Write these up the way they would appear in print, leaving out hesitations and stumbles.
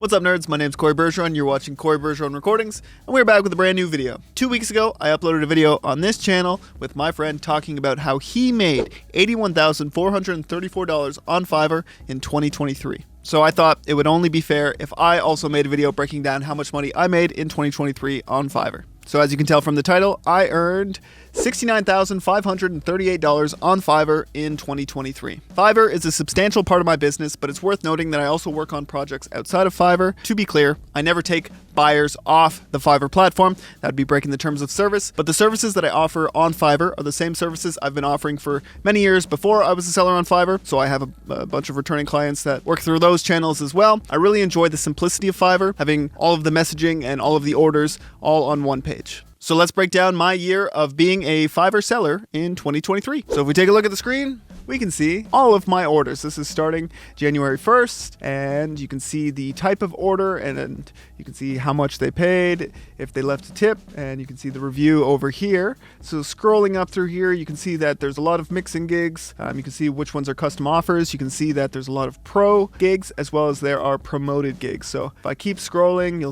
What's up, nerds? My name's Corey Bergeron. You're watching Corey Bergeron Recordings, and we're back with a brand new video. 2 weeks ago, I uploaded a video on this channel with my friend talking about how he made $81,434 on Fiverr in 2023. So I thought it would only be fair if I also made a video breaking down how much money I made in 2023 on Fiverr. So as you can tell from the title, I earned $69,538 on Fiverr in 2023. Fiverr is a substantial part of my business, but it's worth noting that I also work on projects outside of Fiverr. To be clear, I never take buyers off the Fiverr platform. That would be breaking the terms of service. But the services that I offer on Fiverr are the same services I've been offering for many years before I was a seller on Fiverr. So I have a bunch of returning clients that work through those channels as well. I really enjoy the simplicity of Fiverr, having all of the messaging and all of the orders all on one page. So let's break down my year of being a Fiverr seller in 2023. So if we take a look at the screen, we can see all of my orders. This is starting January 1st, and you can see the type of order, and you can see how much they paid, if they left a tip, and you can see the review over here. So scrolling up through here, you can see that there's a lot of mixing gigs. You can see which ones are custom offers. You can see that there's a lot of pro gigs as well as there are promoted gigs. So if I keep scrolling, you'll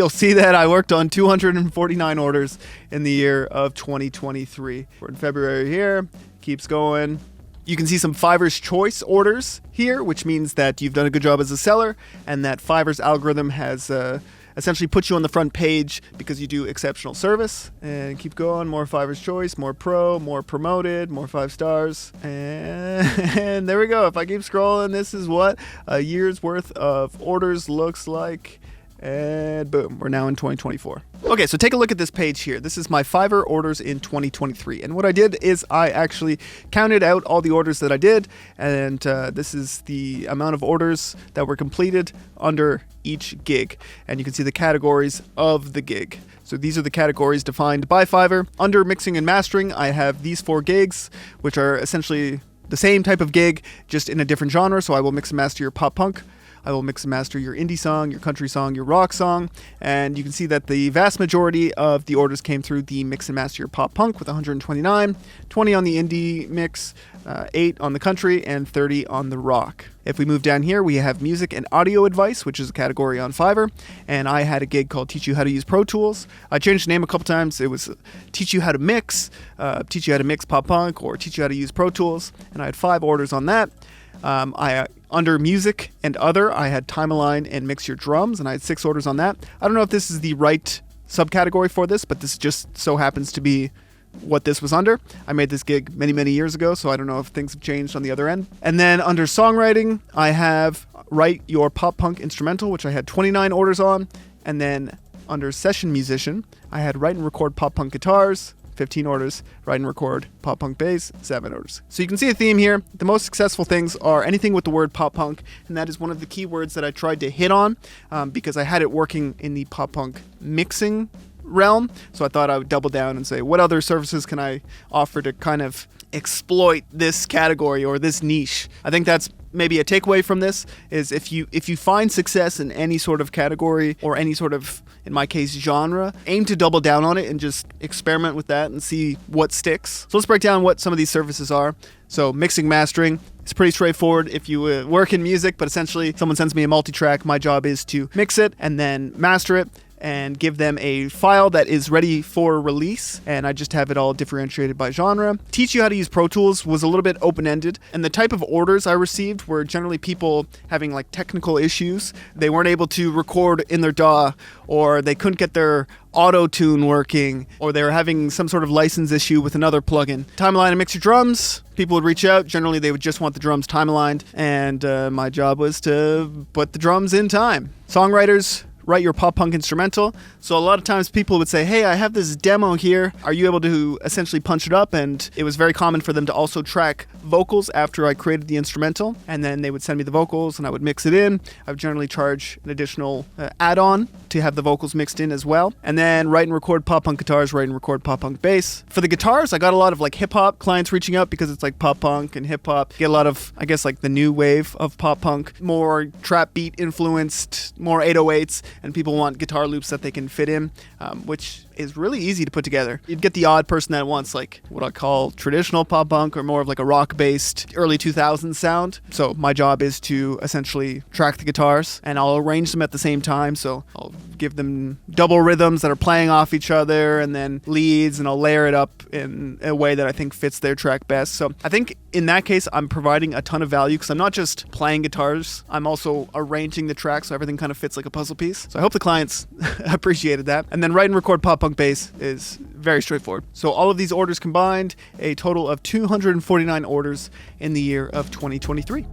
see that I worked on 249 orders in the year of 2023. We're in February here. Keeps going. You can see some Fiverr's choice orders here, which means that you've done a good job as a seller and that Fiverr's algorithm has essentially put you on the front page because you do exceptional service. And keep going. More Fiverr's choice, more pro, more promoted, more 5 stars. And there we go. If I keep scrolling, this is what a year's worth of orders looks like. And boom, we're now in 2024. Okay, so take a look at this page here. This is my Fiverr orders in 2023. And what I did is I actually counted out all the orders that I did. And this is the amount of orders that were completed under each gig. And you can see the categories of the gig. So these are the categories defined by Fiverr. Under mixing and mastering, I have these 4 gigs, which are essentially the same type of gig, just in a different genre. So I will mix and master your pop punk. I will mix and master your indie song, your country song, your rock song, and you can see that the vast majority of the orders came through the mix and master your pop punk with 129, 20 on the indie mix, 8 on the country, and 30 on the rock. If we move down here, we have music and audio advice, which is a category on Fiverr, and I had a gig called Teach You How to Use Pro Tools. I changed the name a couple times. It was Teach You How to Mix Pop Punk, or Teach You How to Use Pro Tools, and I had 5 orders on that. Under music and other, I had Time-A-Line and Mix Your Drums, and I had 6 orders on that. I don't know if this is the right subcategory for this, but this just so happens to be what this was under. I made this gig many, many years ago, so I don't know if things have changed on the other end. And then under songwriting, I have Write Your Pop Punk Instrumental, which I had 29 orders on. And then under session musician, I had Write and Record Pop Punk Guitars, 15 orders, write and record pop punk bass, 7 orders. So you can see a theme here. The most successful things are anything with the word pop punk, and that is one of the key words that I tried to hit on because I had it working in the pop punk mixing realm. So I thought I would double down and say, what other services can I offer to kind of exploit this category or this niche? I think that's maybe a takeaway from this is if you find success in any sort of category or any sort of, in my case, genre, aim to double down on it and just experiment with that and see what sticks. So let's break down what some of these services are. So mixing, mastering, it's pretty straightforward if you work in music, but essentially someone sends me a multi-track. My job is to mix it and then master it and give them a file that is ready for release, and I just have it all differentiated by genre. Teach You How to Use Pro Tools was a little bit open-ended, and the type of orders I received were generally people having like technical issues. They weren't able to record in their DAW, or they couldn't get their auto-tune working, or they were having some sort of license issue with another plugin. Time-A-Line and Mix Your Drums, people would reach out. Generally, they would just want the drums time-aligned, and my job was to put the drums in time. Songwriters, write your pop punk instrumental. So a lot of times people would say, hey, I have this demo here. Are you able to essentially punch it up? And it was very common for them to also track vocals after I created the instrumental. And then they would send me the vocals and I would mix it in. I would generally charge an additional add-on to have the vocals mixed in as well. And then write and record pop punk guitars, write and record pop punk bass. For the guitars, I got a lot of like hip hop clients reaching out because it's like pop punk and hip hop. Get a lot of, I guess, like the new wave of pop punk, more trap beat influenced, more 808s. and people want guitar loops that they can fit in, which is really easy to put together. You'd get the odd person that wants like what I call traditional pop punk or more of like a rock-based early 2000s sound. So my job is to essentially track the guitars, and I'll arrange them at the same time. So I'll give them double rhythms that are playing off each other, and then leads, and I'll layer it up in a way that I think fits their track best. So I think in that case, I'm providing a ton of value because I'm not just playing guitars, I'm also arranging the tracks so everything kind of fits like a puzzle piece. So I hope the clients appreciated that. And then write and record pop punk bass is very straightforward. So all of these orders combined, a total of 249 orders in the year of 2023.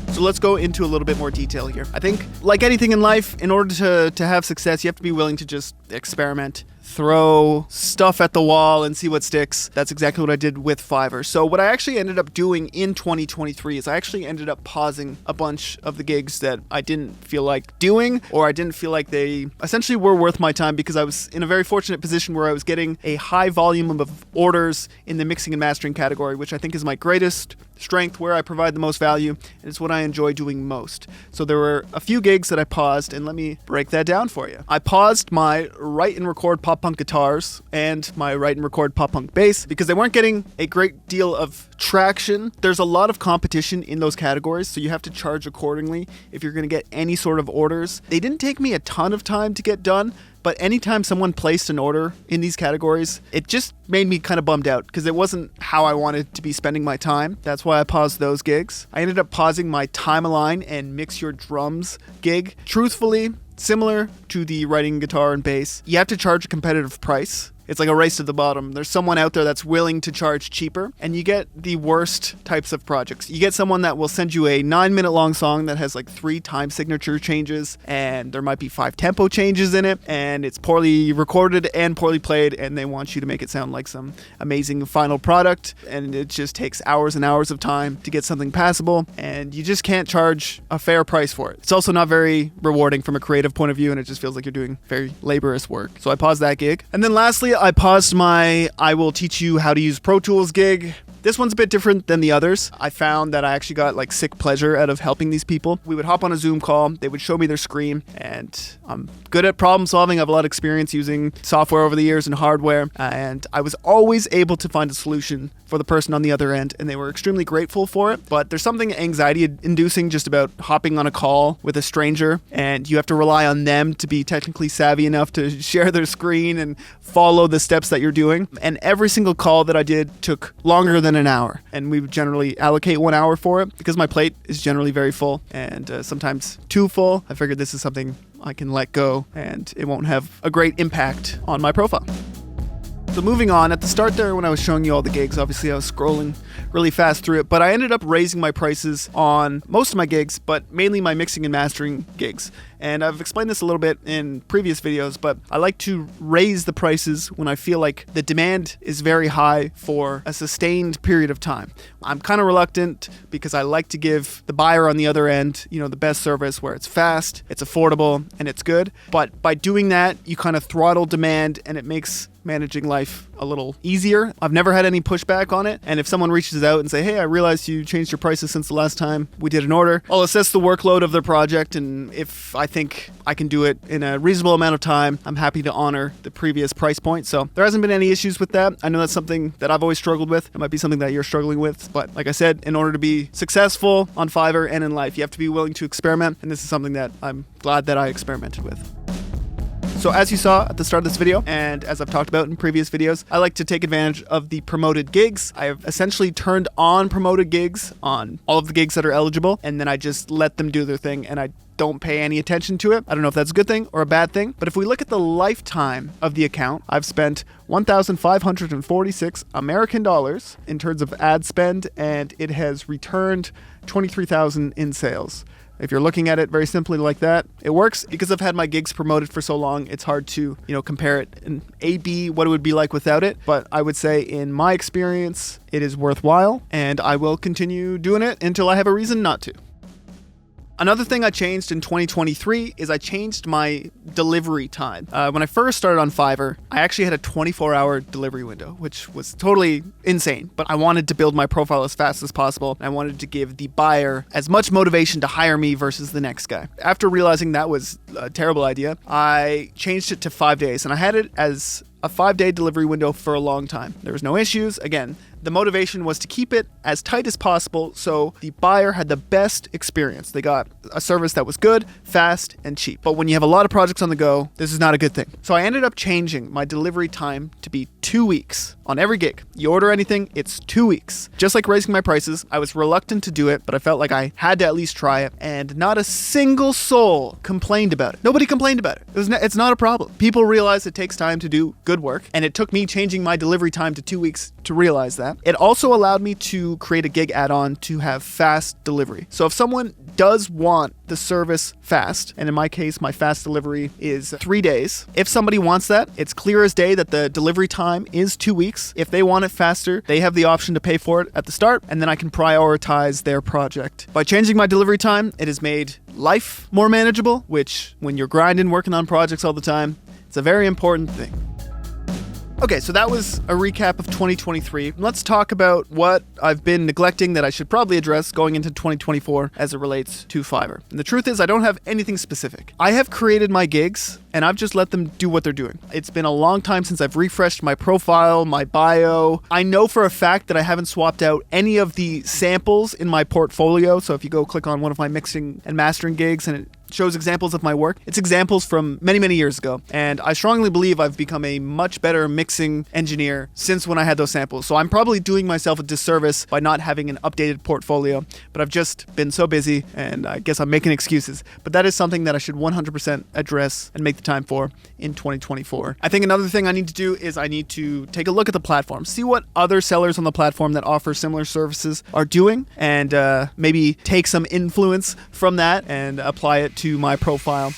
So let's go into a little bit more detail here. I think, like anything in life, in order to have success, you have to be willing to just experiment, throw stuff at the wall and see what sticks. That's exactly what I did with Fiverr. So what I actually ended up doing in 2023 is I actually ended up pausing a bunch of the gigs that I didn't feel like doing, or I didn't feel like they essentially were worth my time, because I was in a very fortunate position where I was getting a high volume of orders in the mixing and mastering category, which I think is my greatest strength, where I provide the most value, and it's what I enjoy doing most. So there were a few gigs that I paused, and let me break that down for you. I paused my write and record pop punk guitars and my write and record pop punk bass because they weren't getting a great deal of traction. There's a lot of competition in those categories, so you have to charge accordingly if you're going to get any sort of orders. They didn't take me a ton of time to get done, but anytime someone placed an order in these categories, it just made me kind of bummed out because it wasn't how I wanted to be spending my time. That's why I paused those gigs. I ended up pausing my Time-A-Line and Mix Your Drums gig. Truthfully, similar to the writing guitar and bass, you have to charge a competitive price. It's like a race to the bottom. There's someone out there that's willing to charge cheaper, and you get the worst types of projects. You get someone that will send you a 9-minute long song that has like 3 time signature changes, and there might be 5 tempo changes in it, and it's poorly recorded and poorly played, and they want you to make it sound like some amazing final product, and it just takes hours and hours of time to get something passable, and you just can't charge a fair price for it. It's also not very rewarding from a creative point of view, and it just feels like you're doing very laborious work. So I paused that gig. And then lastly, I paused my I will teach you how to use Pro Tools gig. This one's a bit different than the others. I found that I actually got like sick pleasure out of helping these people. We would hop on a Zoom call, they would show me their screen, and I'm good at problem solving. I have a lot of experience using software over the years and hardware, and I was always able to find a solution for the person on the other end, and they were extremely grateful for it. But there's something anxiety-inducing just about hopping on a call with a stranger, and you have to rely on them to be technically savvy enough to share their screen and follow the steps that you're doing. And every single call that I did took longer than an hour, and we would generally allocate 1 hour for it because my plate is generally very full, and sometimes too full. I figured this is something I can let go, and it won't have a great impact on my profile. So moving on, at the start there when I was showing you all the gigs, obviously I was scrolling really fast through it, but I ended up raising my prices on most of my gigs, but mainly my mixing and mastering gigs. And I've explained this a little bit in previous videos, but I like to raise the prices when I feel like the demand is very high for a sustained period of time. I'm kind of reluctant because I like to give the buyer on the other end, the best service where it's fast, it's affordable, and it's good. But by doing that, you kind of throttle demand, and it makes managing life a little easier. I've never had any pushback on it, and if someone reaches out and say, hey, I realized you changed your prices since the last time we did an order, I'll assess the workload of their project, and if I think I can do it in a reasonable amount of time, I'm happy to honor the previous price point. So there hasn't been any issues with that. I know that's something that I've always struggled with. It might be something that you're struggling with, but like I said, in order to be successful on Fiverr and in life, you have to be willing to experiment, and this is something that I'm glad that I experimented with. So as you saw at the start of this video, and as I've talked about in previous videos, I like to take advantage of the promoted gigs. I have essentially turned on promoted gigs on all of the gigs that are eligible, and then I just let them do their thing, and I don't pay any attention to it. I don't know if that's a good thing or a bad thing, but if we look at the lifetime of the account, I've spent 1,546 American dollars in terms of ad spend, and it has returned 23,000 in sales. If you're looking at it very simply like that, it works. Because I've had my gigs promoted for so long, it's hard to, compare it and A/B what it would be like without it. But I would say in my experience, it is worthwhile, and I will continue doing it until I have a reason not to. Another thing I changed in 2023 is I changed my delivery time. When I first started on Fiverr, I actually had a 24-hour delivery window, which was totally insane. But I wanted to build my profile as fast as possible. I wanted to give the buyer as much motivation to hire me versus the next guy. After realizing that was a terrible idea, I changed it to 5 days, and I had it as a 5-day delivery window for a long time. There was no issues. Again, the motivation was to keep it as tight as possible so the buyer had the best experience. They got a service that was good, fast, and cheap. But when you have a lot of projects on the go, this is not a good thing. So I ended up changing my delivery time to be 2 weeks on every gig. You order anything, it's 2 weeks. Just like raising my prices, I was reluctant to do it, but I felt like I had to at least try it, and not a single soul complained about it. Nobody complained about it. It's not a problem. People realize it takes time to do good work, and it took me changing my delivery time to 2 weeks to realize that. It also allowed me to create a gig add-on to have fast delivery. So if someone does want the service fast, and in my case, my fast delivery is 3 days. If somebody wants that, it's clear as day that the delivery time is 2 weeks. If they want it faster, they have the option to pay for it at the start, and then I can prioritize their project. By changing my delivery time, it has made life more manageable, which when you're grinding, working on projects all the time, it's a very important thing. Okay, so that was a recap of 2023. Let's talk about what I've been neglecting that I should probably address going into 2024 as it relates to Fiverr. And the truth is, I don't have anything specific. I have created my gigs, and I've just let them do what they're doing. It's been a long time since I've refreshed my profile, my bio. I know for a fact that I haven't swapped out any of the samples in my portfolio. So if you go click on one of my mixing and mastering gigs and it shows examples of my work, it's examples from many, many years ago. And I strongly believe I've become a much better mixing engineer since when I had those samples. So I'm probably doing myself a disservice by not having an updated portfolio, but I've just been so busy, and I guess I'm making excuses. But that is something that I should 100% address and make the time for in 2024. I think another thing I need to do is I need to take a look at the platform, see what other sellers on the platform that offer similar services are doing, and maybe take some influence from that and apply it to my profile.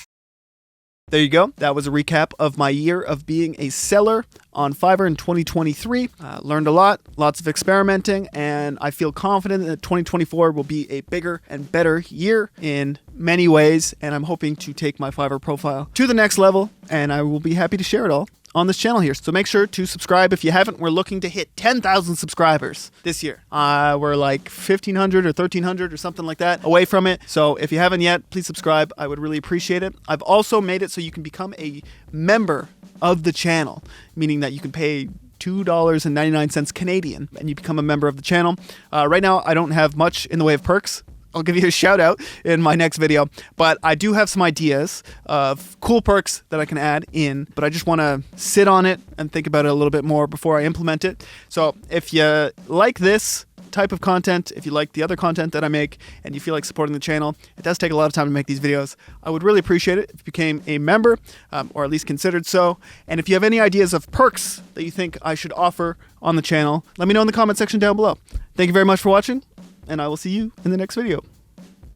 There you go. That was a recap of my year of being a seller on Fiverr in 2023. Learned a lot, lots of experimenting, and I feel confident that 2024 will be a bigger and better year in many ways, and I'm hoping to take my Fiverr profile to the next level, and I will be happy to share it all on this channel here. So make sure to subscribe if you haven't. We're looking to hit 10,000 subscribers this year. We're like 1,500 or 1,300 or something like that away from it. So if you haven't yet, please subscribe. I would really appreciate it. I've also made it so you can become a member of the channel, meaning that you can pay $2.99 Canadian and you become a member of the channel. Right now, I don't have much in the way of perks. I'll give you a shout out in my next video, but I do have some ideas of cool perks that I can add in, but I just want to sit on it and think about it a little bit more before I implement it. So if you like this type of content, if you like the other content that I make and you feel like supporting the channel, it does take a lot of time to make these videos. I would really appreciate it if you became a member, or at least considered so. And if you have any ideas of perks that you think I should offer on the channel, let me know in the comment section down below. Thank you very much for watching, and I will see you in the next video.